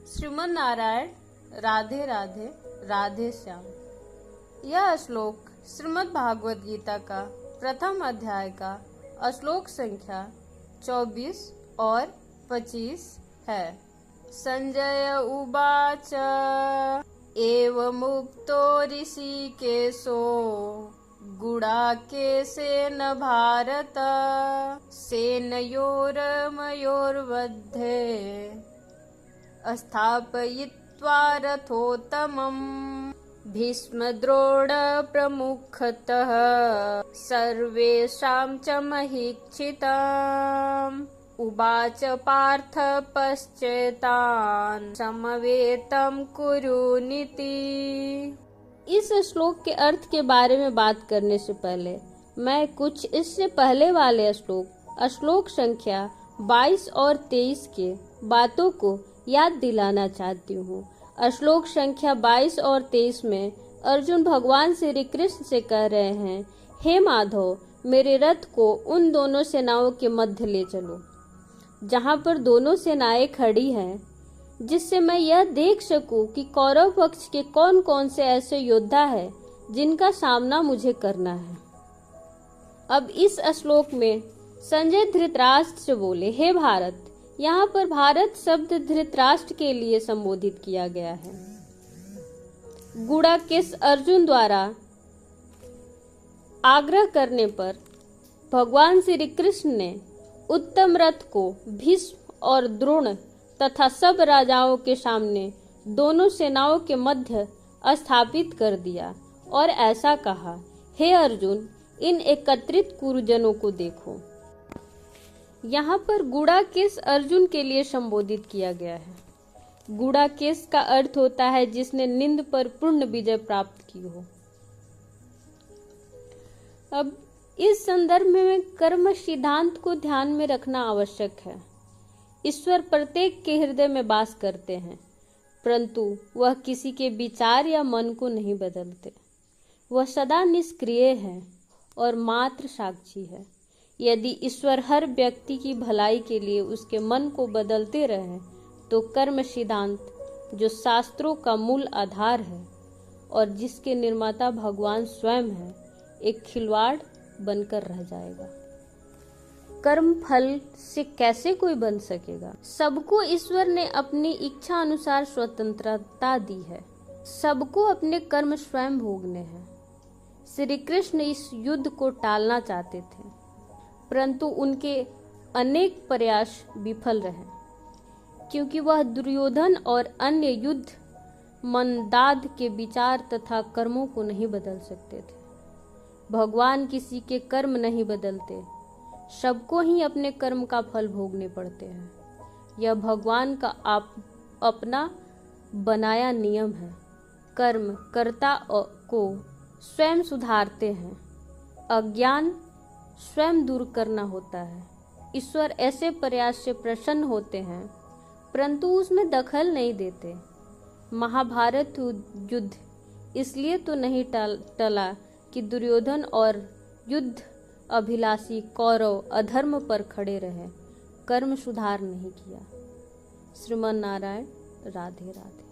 श्रीमन नारायण, राधे राधे, राधे श्याम। यह श्लोक श्रीमद् भागवत गीता का प्रथम अध्याय का श्लोक संख्या 24 और 25 है। संजय उवाच एवमुक्तो ऋषिकेशो गुडाकेशेन भारत सेनयोर्मयोर्मध्ये स्थापयित्वा रथोत्तमम् भीष्मद्रोणप्रमुखतः सर्वेषां च महीक्षितम् उवाच पार्थ पश्चेतान् समवेतं कुरुनिति। इस श्लोक के अर्थ के बारे में बात करने से पहले मैं कुछ इससे पहले वाले श्लोक संख्या 22 और 23 के बातों को याद दिलाना चाहती हूँ। श्लोक संख्या 22 और 23 में अर्जुन भगवान श्री कृष्ण से कह रहे हैं, हे माधव, मेरे रथ को उन दोनों सेनाओं के मध्य ले चलो जहाँ पर दोनों सेनाएं खड़ी हैं, जिससे मैं यह देख सकूं कि कौरव पक्ष के कौन कौन से ऐसे योद्धा हैं जिनका सामना मुझे करना है। अब इस श्लोक में संजय धृतराष्ट्र से बोले, हे भारत। यहाँ पर भारत शब्द धृतराष्ट्र के लिए संबोधित किया गया है। गुडाकेश अर्जुन द्वारा आग्रह करने पर भगवान श्री कृष्ण ने उत्तम रथ को भीष्म और द्रोण तथा सब राजाओं के सामने दोनों सेनाओं के मध्य स्थापित कर दिया और ऐसा कहा, हे अर्जुन, इन एकत्रित कुरुजनों को देखो। यहाँ पर गुडाकेश अर्जुन के लिए संबोधित किया गया है। गुडाकेश का अर्थ होता है जिसने निंद पर पूर्ण विजय प्राप्त की हो। अब इस संदर्भ में कर्म सिद्धांत को ध्यान में रखना आवश्यक है। ईश्वर प्रत्येक के हृदय में वास करते हैं, परंतु वह किसी के विचार या मन को नहीं बदलते। वह सदा निष्क्रिय है और मात्र साक्षी है। यदि ईश्वर हर व्यक्ति की भलाई के लिए उसके मन को बदलते रहे तो कर्म सिद्धांत, जो शास्त्रों का मूल आधार है और जिसके निर्माता भगवान स्वयं है, एक खिलवाड़ बनकर रह जाएगा। कर्म फल से कैसे कोई बन सकेगा? सबको ईश्वर ने अपनी इच्छा अनुसार स्वतंत्रता दी है। सबको अपने कर्म स्वयं भोगने हैं। श्री कृष्ण इस युद्ध को टालना चाहते थे, परंतु उनके अनेक प्रयास विफल रहे, क्योंकि वह दुर्योधन और अन्य युद्ध मंदाद के विचार तथा कर्मों को नहीं बदल सकते थे। भगवान किसी के कर्म नहीं बदलते, सबको ही अपने कर्म का फल भोगने पड़ते हैं। यह भगवान का अपना बनाया नियम है। कर्म कर्ता को स्वयं सुधारते हैं। अज्ञान स्वयं दूर करना होता है। ईश्वर ऐसे प्रयास से प्रसन्न होते हैं, परंतु उसमें दखल नहीं देते। महाभारत युद्ध इसलिए तो नहीं टला कि दुर्योधन और युद्ध अभिलाषी कौरव अधर्म पर खड़े रहे, कर्म सुधार नहीं किया। श्रीमन नारायण, राधे राधे।